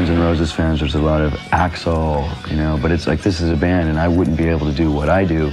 fans and Rodz's fans, there's a lot of Axel, you know, but it's like this is a band and I wouldn't be able to do what I do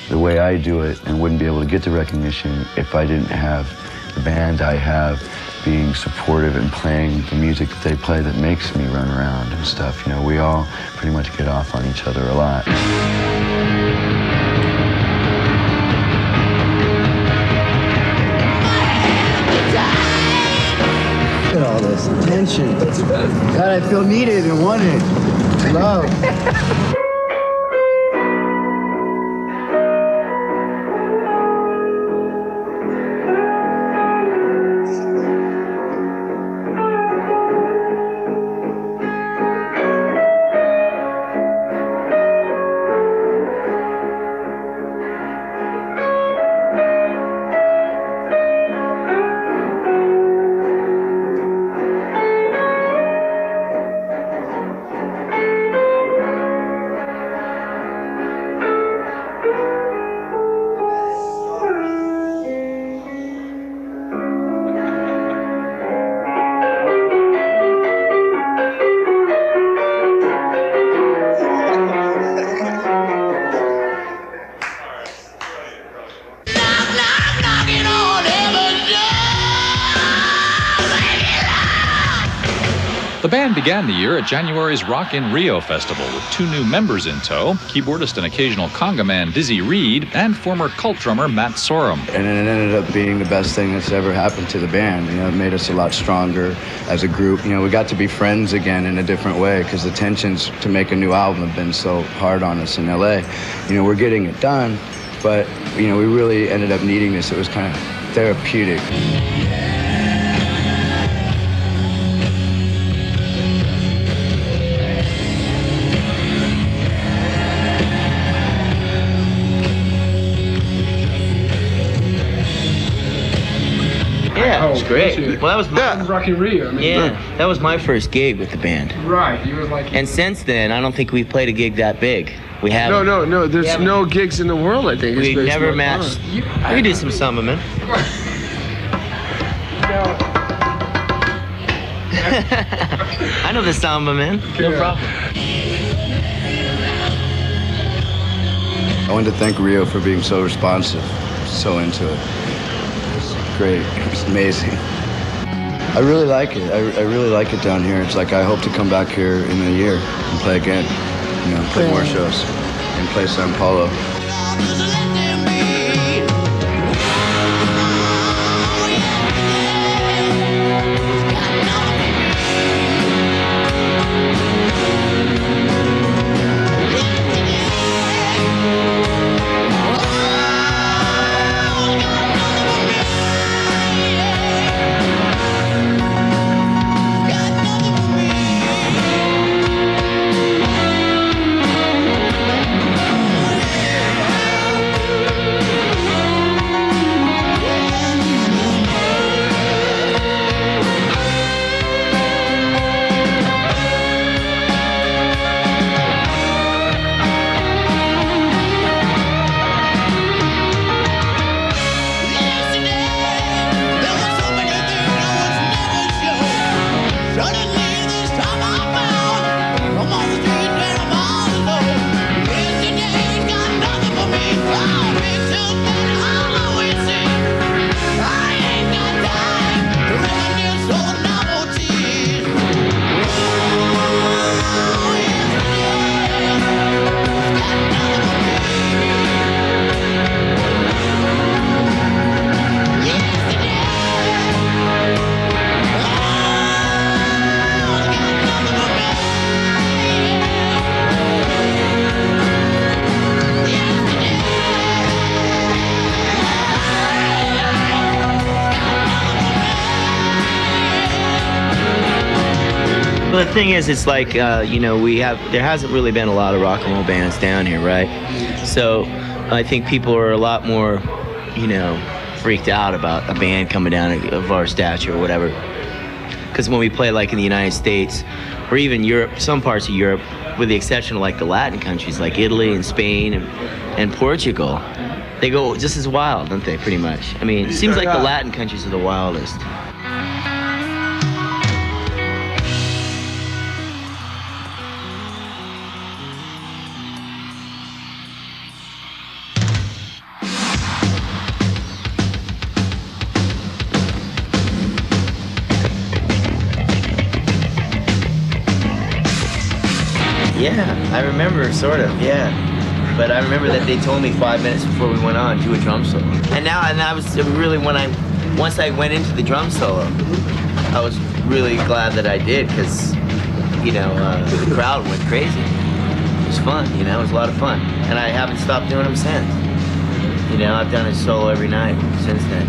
the way I do it and wouldn't be able to get the recognition if I didn't have the band I have being supportive and playing the music that they play that makes me run around and stuff. You know, we all pretty much get off on each other a lot. Look at all this attention. God, I feel needed and wanted. Love. The band began the year at January's Rock in Rio festival with 2 new members in tow, keyboardist and occasional conga man Dizzy Reed and former Cult drummer Matt Sorum. And it ended up being the best thing that's ever happened to the band. You know, it made us a lot stronger as a group. You know, we got to be friends again in a different way because the tensions to make a new album have been so hard on us in LA. You know, we're getting it done, but, you know, we really ended up needing this. It was kind of therapeutic. Yeah, it was great. Well, that was my Rock in Rio. I mean, that was my first gig with the band. Right, you were like. And since then, I don't think we've played a gig that big. We haven't. No. There's no gigs in the world. I think we never matched. We did some samba, man. I know the samba, man. No problem. I wanted to thank Rio for being so responsive, so into it. Great. It was amazing. I really like it. I really like it down here. It's like I hope to come back here in a year and play again. You know, play more shows and play Sao Paulo. Well, the thing is, it's like, you know, there hasn't really been a lot of rock and roll bands down here, right? So I think people are a lot more, you know, freaked out about a band coming down of our stature or whatever. Because when we play like in the United States, or even Europe, some parts of Europe, with the exception of like the Latin countries like Italy and Spain and Portugal, they go just as wild, don't they, pretty much? I mean, it seems like the Latin countries are the wildest. Yeah, I remember, sort of, yeah. But I remember that they told me 5 minutes before we went on, do a drum solo. And I was really, once I went into the drum solo, I was really glad that I did, because, you know, the crowd went crazy. It was fun, you know, it was a lot of fun. And I haven't stopped doing them since. You know, I've done it solo every night since then.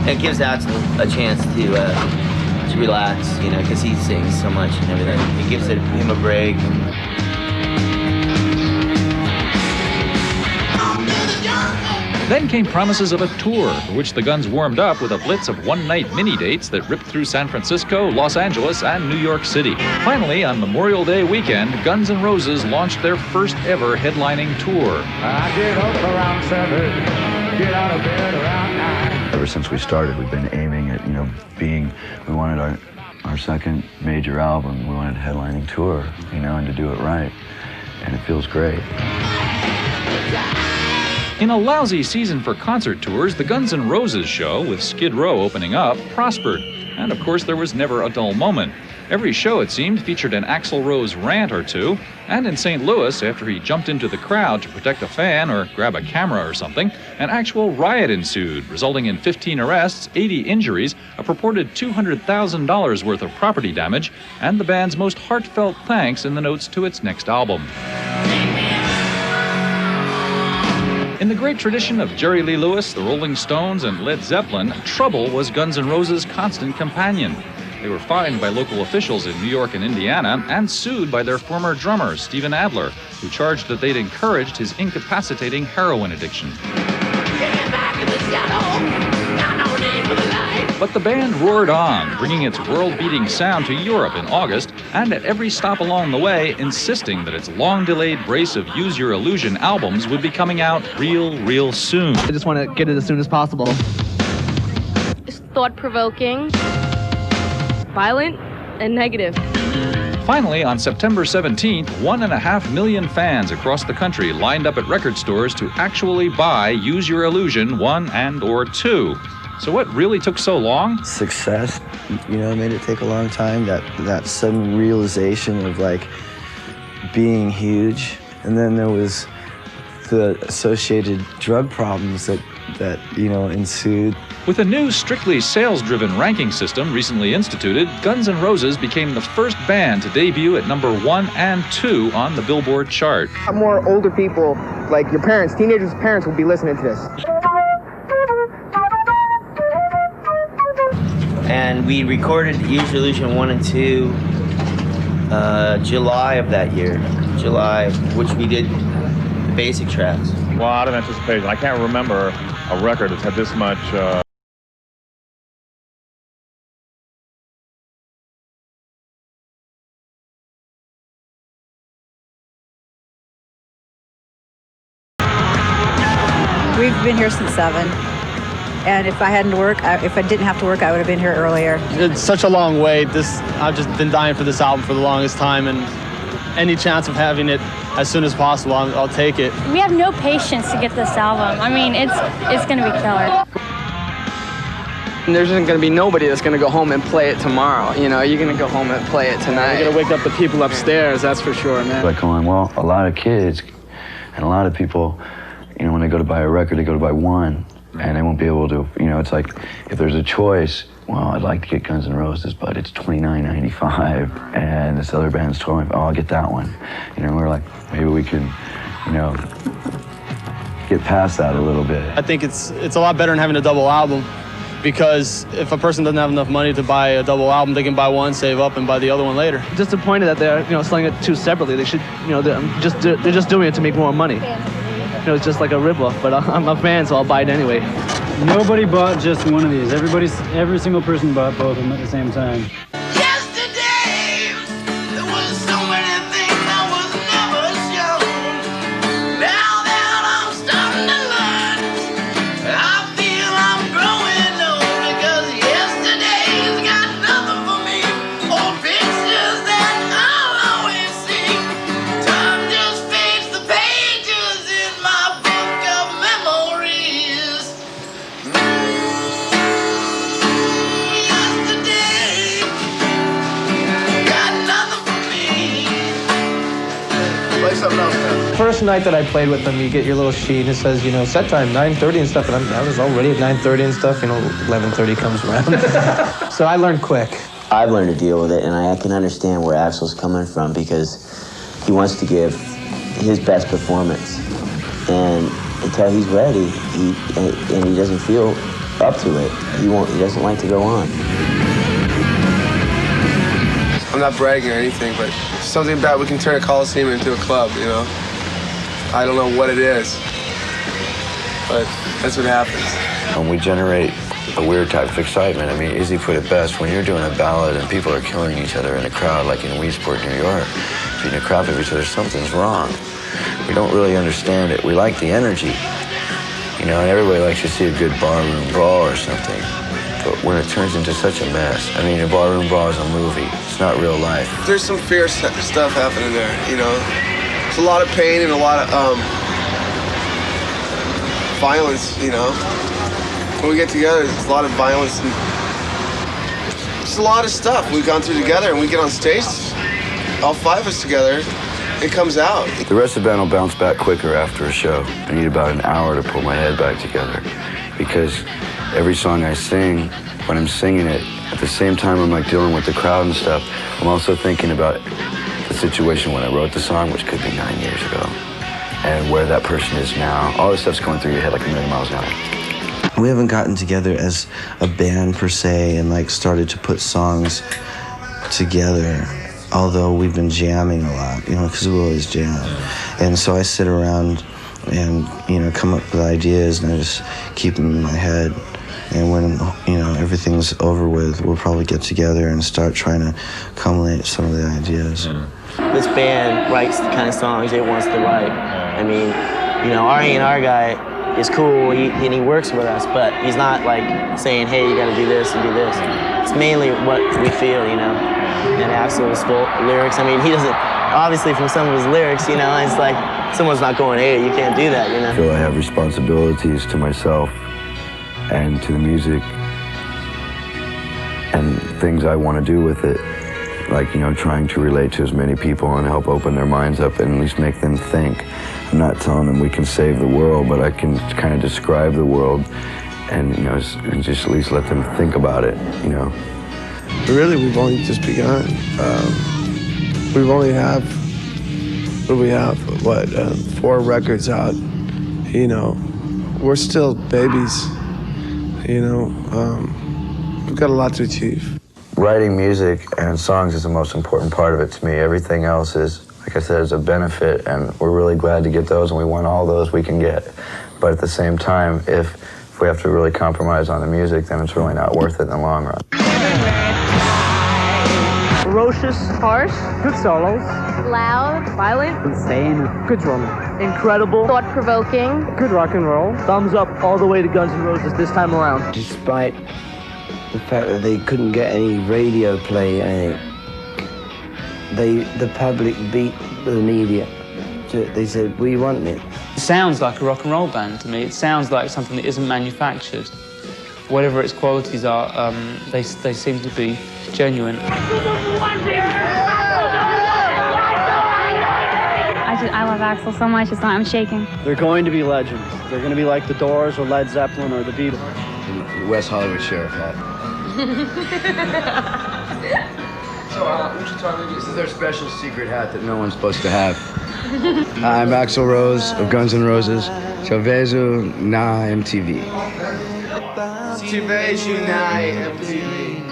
It gives Axel a chance to relax, you know, because he sings so much and everything. It gives him a break. Then came promises of a tour, for which the Guns warmed up with a blitz of one-night mini-dates that ripped through San Francisco, Los Angeles, and New York City. Finally, on Memorial Day weekend, Guns N' Roses launched their first ever headlining tour. I get up around 7, get out of bed around 9. Ever since we started, we've been aiming at, you know, we wanted our second major album, we wanted a headlining tour, you know, and to do it right. And it feels great. In a lousy season for concert tours, the Guns N' Roses show, with Skid Row opening up, prospered. And of course, there was never a dull moment. Every show, it seemed, featured an Axl Rose rant or two. And in St. Louis, after he jumped into the crowd to protect a fan or grab a camera or something, an actual riot ensued, resulting in 15 arrests, 80 injuries, a purported $200,000 worth of property damage, and the band's most heartfelt thanks in the notes to its next album. In the great tradition of Jerry Lee Lewis, the Rolling Stones, and Led Zeppelin, trouble was Guns N' Roses' constant companion. They were fined by local officials in New York and Indiana and sued by their former drummer, Steven Adler, who charged that they'd encouraged his incapacitating heroin addiction. But the band roared on, bringing its world-beating sound to Europe in August, and at every stop along the way, insisting that its long-delayed brace of Use Your Illusion albums would be coming out real soon. I just want to get it as soon as possible. It's thought-provoking, violent, and negative. Finally, on September 17th, 1.5 million fans across the country lined up at record stores to actually buy Use Your Illusion 1 and/or 2. So what really took so long? Success, you know, made it take a long time. That sudden realization of like being huge, and then there was the associated drug problems that you know ensued. With a new, strictly sales-driven ranking system recently instituted, Guns N' Roses became the first band to debut at number 1 and 2 on the Billboard chart. More older people, like your parents, teenagers' parents, will be listening to this. And we recorded Use Your Illusion 1 and 2 July of that year. Which we did the basic tracks. A lot of anticipation. I can't remember a record that's had this much We've been here since 7. And if I hadn't worked, if I didn't have to work, I would have been here earlier. It's such a long wait. I've just been dying for this album for the longest time, and any chance of having it as soon as possible, I'll take it. We have no patience to get this album. I mean, it's going to be killer. And there's going to be nobody that's going to go home and play it tomorrow. You know, you're going to go home and play it tonight. You're going to wake up the people upstairs, that's for sure, man. Like going, well, a lot of kids and a lot of people, you know, when they go to buy a record, they go to buy one. And they won't be able to, you know, it's like, if there's a choice, well, I'd like to get Guns N' Roses, but it's $29.95, and this other band's $12. Oh, I'll get that one. You know, we're like, maybe we can, you know, get past that a little bit. I think it's a lot better than having a double album, because if a person doesn't have enough money to buy a double album, they can buy one, save up, and buy the other one later. Disappointed that they're, you know, selling it two separately. They should, you know, they're just doing it to make more money. You know, it's just like a ripoff, but I'm a fan, so I'll buy it anyway. Nobody bought just one of these. Every single person bought both of them at the same time. Yesterday, there was so many things I was never shown. Now that I'm starting to learn, I feel I'm growing old, because yesterday's got nothing for me. Old pictures that I'll always see. Time just fades the pages in my book of memories. Yesterday, first night that I played with them, you get your little sheet and it says, you know, set time 9:30 and stuff, and I was already at 9:30 and stuff, you know, 11:30 comes around. So I learned quick. I've learned to deal with it, and I can understand where Axel's coming from because he wants to give his best performance, and until he's ready, he doesn't feel up to it. He doesn't like to go on. I'm not bragging or anything, but something about we can turn a Coliseum into a club, you know? I don't know what it is, but that's what happens. When we generate a weird type of excitement, I mean, Izzy put it best, when you're doing a ballad and people are killing each other in a crowd, like in Weedsport, New York, beating a crowd of each other, something's wrong. We don't really understand it. We like the energy, you know, and everybody likes to see a good barroom brawl or something. But when it turns into such a mess, I mean, a barroom brawl is a movie. It's not real life. There's some fierce stuff happening there, you know? There's a lot of pain and a lot of violence, you know? When we get together, there's a lot of violence and just a lot of stuff we've gone through together, and we get on stage, all five of us together, it comes out. The rest of the band will bounce back quicker after a show. I need about an hour to pull my head back together because every song I sing, when I'm singing it, at the same time I'm like dealing with the crowd and stuff, I'm also thinking about the situation when I wrote the song, which could be 9 years ago, and where that person is now. All this stuff's going through your head like a million miles an hour. We haven't gotten together as a band per se and like started to put songs together, although we've been jamming a lot, you know, because we always jam. And so I sit around and, you know, come up with ideas and I just keep them in my head. And when, you know, everything's over with, we'll probably get together and start trying to culminate some of the ideas. This band writes the kind of songs it wants to write. I mean, you know, our A&R guy is cool, and he works with us, but he's not like saying, hey, you gotta do this and do this. It's mainly what we feel, you know. And Axel's lyrics, I mean, he doesn't, obviously from some of his lyrics, you know, it's like, someone's not going, hey, you can't do that, you know. I feel I have responsibilities to myself and to the music and things I want to do with it. Like, you know, trying to relate to as many people and help open their minds up and at least make them think. I'm not telling them we can save the world, but I can kind of describe the world and, you know, just at least let them think about it, you know. Really, we've only just begun. We've only have, what do we have, 4 records out, you know. We're still babies, you know. We've got a lot to achieve. Writing music and songs is the most important part of it to me. Everything else is, like I said, is a benefit, and we're really glad to get those, and we want all those we can get. But at the same time, if we have to really compromise on the music, then it's really not worth it in the long run. Ferocious. Harsh. Good solos. Loud. Violent. Insane. Good drumming. Incredible. Thought-provoking. Good rock and roll. Thumbs up all the way to Guns N' Roses this time around. Despite the fact that they couldn't get any radio play, the public beat the media. They said, we want it. It sounds like a rock and roll band to me. It sounds like something that isn't manufactured. Whatever its qualities are, they seem to be genuine. I love Axel so much, I'm shaking. They're going to be legends. They're going to be like the Doors or Led Zeppelin or the Beatles. The West Hollywood Sheriff hat. This is their special secret hat that no one's supposed to have. I'm Axl Rose of Guns N' Roses. Te vejo na MTV. Te vejo na MTV.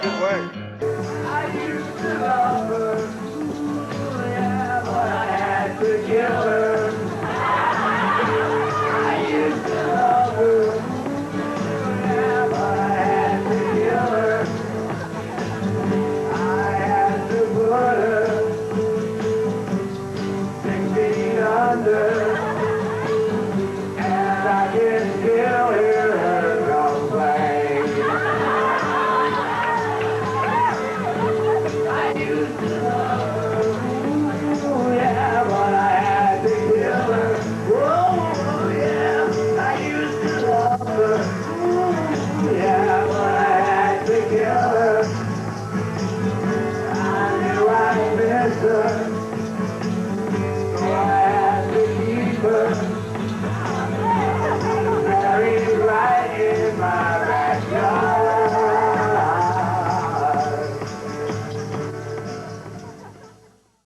Good work. I used to love her, but I had to give her